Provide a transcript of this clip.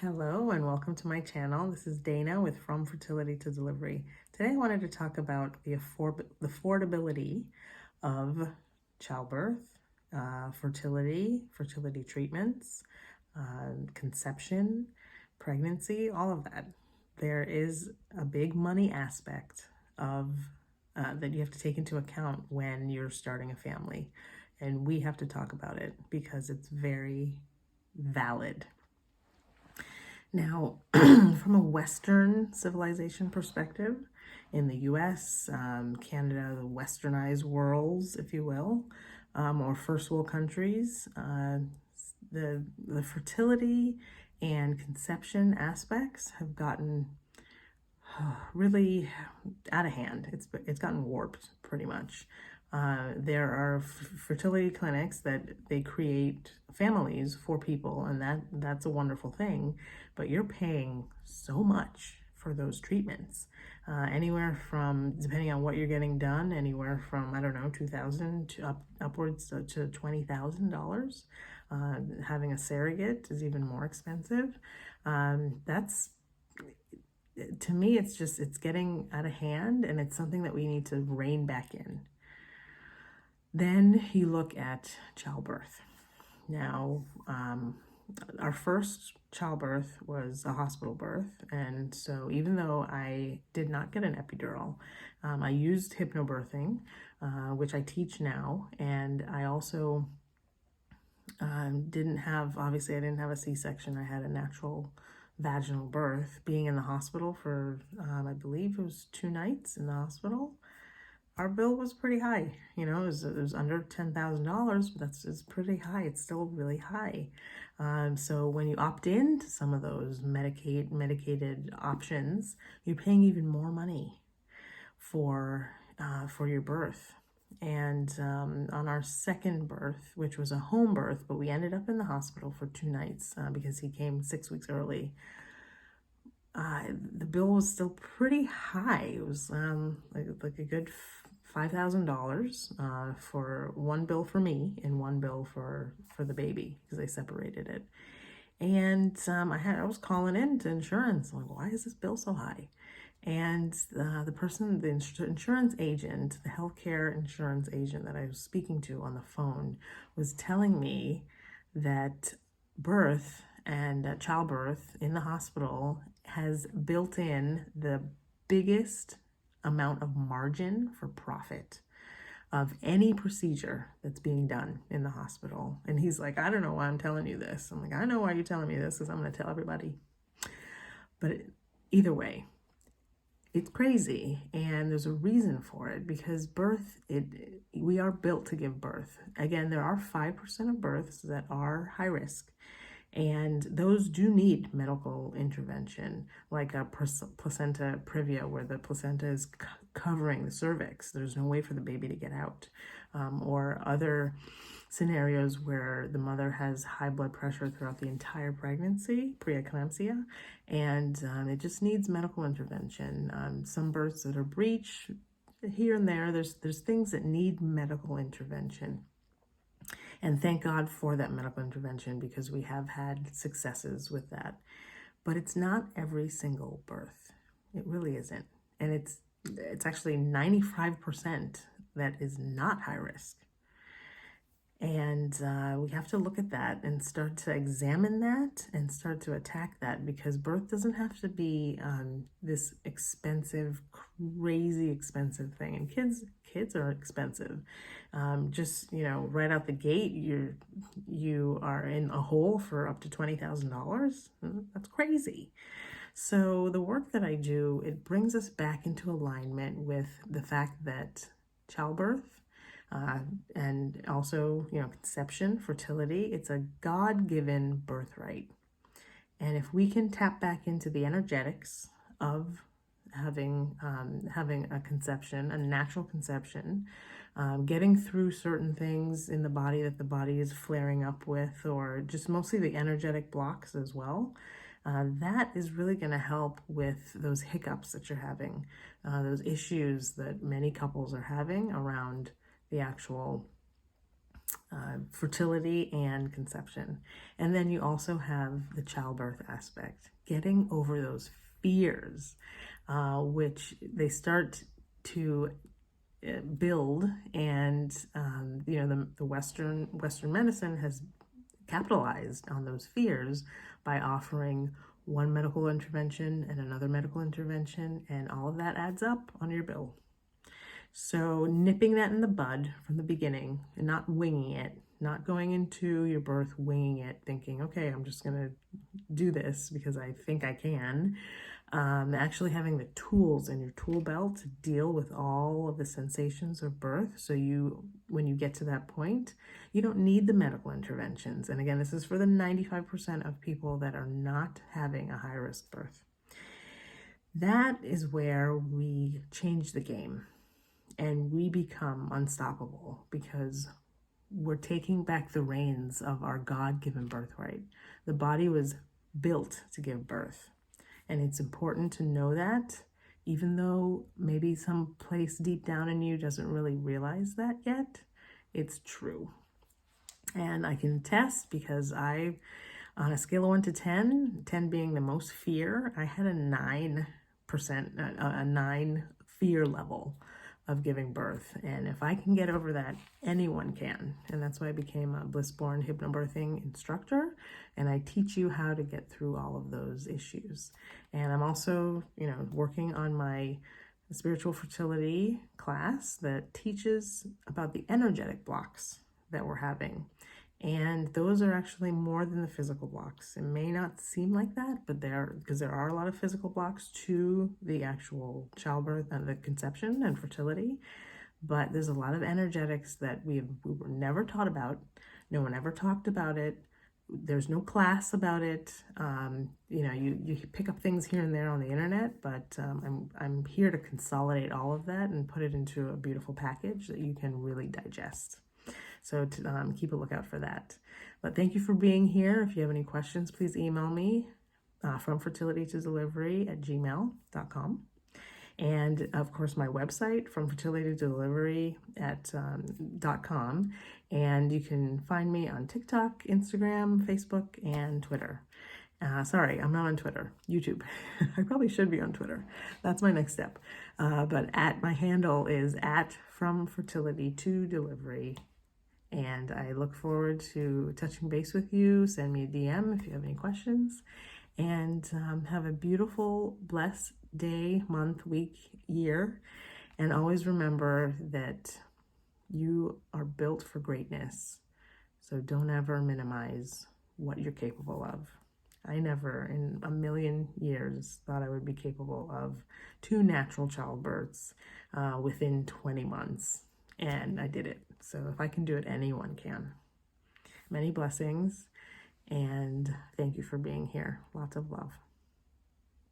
Hello and welcome to my channel. This is Dana with From Fertility to Delivery. Today I wanted to talk about the affordability of childbirth, fertility treatments, conception, pregnancy, all of that. There is a big money aspect of that you have to take into account when you're starting a family. And we have to talk about it because it's very valid. Now, from a Western civilization perspective, in the US, Canada, the westernized worlds, if you will, or first world countries, the fertility and conception aspects have gotten really out of hand. It's gotten warped pretty much. There are fertility clinics that they create families for people, and that's a wonderful thing, but you're paying so much for those treatments. Anywhere from, depending on what you're getting done, anywhere from, I don't know, $2,000 to upwards to $20,000. Having a surrogate is even more expensive. That's, to me, it's getting out of hand, and it's something that we need to rein back in. Then you look at childbirth. Now, our first childbirth was a hospital birth, and so even though I did not get an epidural, I used hypnobirthing, which I teach now, and I also didn't have a C-section. I had a natural vaginal birth. Being in the hospital for, I believe it was 2 nights in the hospital, our bill was pretty high. It was under $10,000, but it's pretty high. It's still really high. So when you opt in to some of those medicated options, you're paying even more money for your birth. And on our second birth, which was a home birth, but we ended up in the hospital for 2 nights because he came 6 weeks early. The bill was still pretty high. It was like a good $5,000 for one bill for me and one bill for the baby, because they separated it. And I was calling in to insurance. I'm like, why is this bill so high? And the insurance agent, the healthcare insurance agent that I was speaking to on the phone, was telling me that birth and childbirth in the hospital has built in the biggest amount of margin for profit of any procedure that's being done in the hospital. And he's like, I don't know why I'm telling you this. I'm like, I know why you're telling me this, because I'm going to tell everybody. But either way, it's crazy, and there's a reason for it, because we are built to give birth. Again, there are 5% of births that are high risk, and those do need medical intervention, like a placenta previa, where the placenta is covering the cervix. There's no way for the baby to get out, or other scenarios where the mother has high blood pressure throughout the entire pregnancy, preeclampsia, and it just needs medical intervention. Some births that are breech, here and there, there's things that need medical intervention. And thank God for that medical intervention, because we have had successes with that. But it's not every single birth. It really isn't. And it's actually 95% that is not high risk. And we have to look at that and start to examine that and start to attack that, because birth doesn't have to be this expensive, crazy expensive thing. And kids are expensive. Just, right out the gate, you are in a hole for up to $20,000. That's crazy. So the work that I do, it brings us back into alignment with the fact that childbirth, and also, conception, fertility, it's a God-given birthright. And if we can tap back into the energetics of having a conception, a natural conception, getting through certain things in the body that the body is flaring up with, or just mostly the energetic blocks as well, that is really going to help with those hiccups that you're having, those issues that many couples are having around the actual fertility and conception. And then you also have the childbirth aspect, getting over those fears, which they start to build. And the Western medicine has capitalized on those fears by offering one medical intervention and another medical intervention, and all of that adds up on your bill. So nipping that in the bud from the beginning and not winging it, not going into your birth winging it, thinking, okay, I'm just going to do this because I think I can. Actually having the tools in your tool belt to deal with all of the sensations of birth. So when you get to that point, you don't need the medical interventions. And again, this is for the 95% of people that are not having a high-risk birth. That is where we change the game and we become unstoppable, because we're taking back the reins of our God-given birthright. The body was built to give birth. And it's important to know that, even though maybe some place deep down in you doesn't really realize that yet, it's true. And I can attest, because on a scale of 1 to 10, 10 being the most fear, I had a 9% fear level of giving birth. And if I can get over that, anyone can. And that's why I became a Blissborn hypnobirthing instructor. And I teach you how to get through all of those issues. And I'm also, working on my spiritual fertility class that teaches about the energetic blocks that we're having. And those are actually more than the physical blocks. It may not seem like that, but because there are a lot of physical blocks to the actual childbirth and the conception and fertility. But there's a lot of energetics that we were never taught about. No one ever talked about it. There's no class about it. You pick up things here and there on the internet, but I'm here to consolidate all of that and put it into a beautiful package that you can really digest. So keep a lookout for that. But thank you for being here. If you have any questions, please email me from fertilitytodelivery@gmail.com. And of course, my website, from fertilitytodelivery.com. And you can find me on TikTok, Instagram, Facebook, and Twitter. Sorry, I'm not on Twitter, YouTube. I probably should be on Twitter. That's my next step. But my handle is @FromFertilityToDelivery. And I look forward to touching base with you. Send me a DM if you have any questions. And have a beautiful, blessed day, month, week, year. And always remember that you are built for greatness. So don't ever minimize what you're capable of. I never in a million years thought I would be capable of 2 natural childbirths within 20 months. And I did it. So if I can do it, anyone can. Many blessings, and thank you for being here. Lots of love.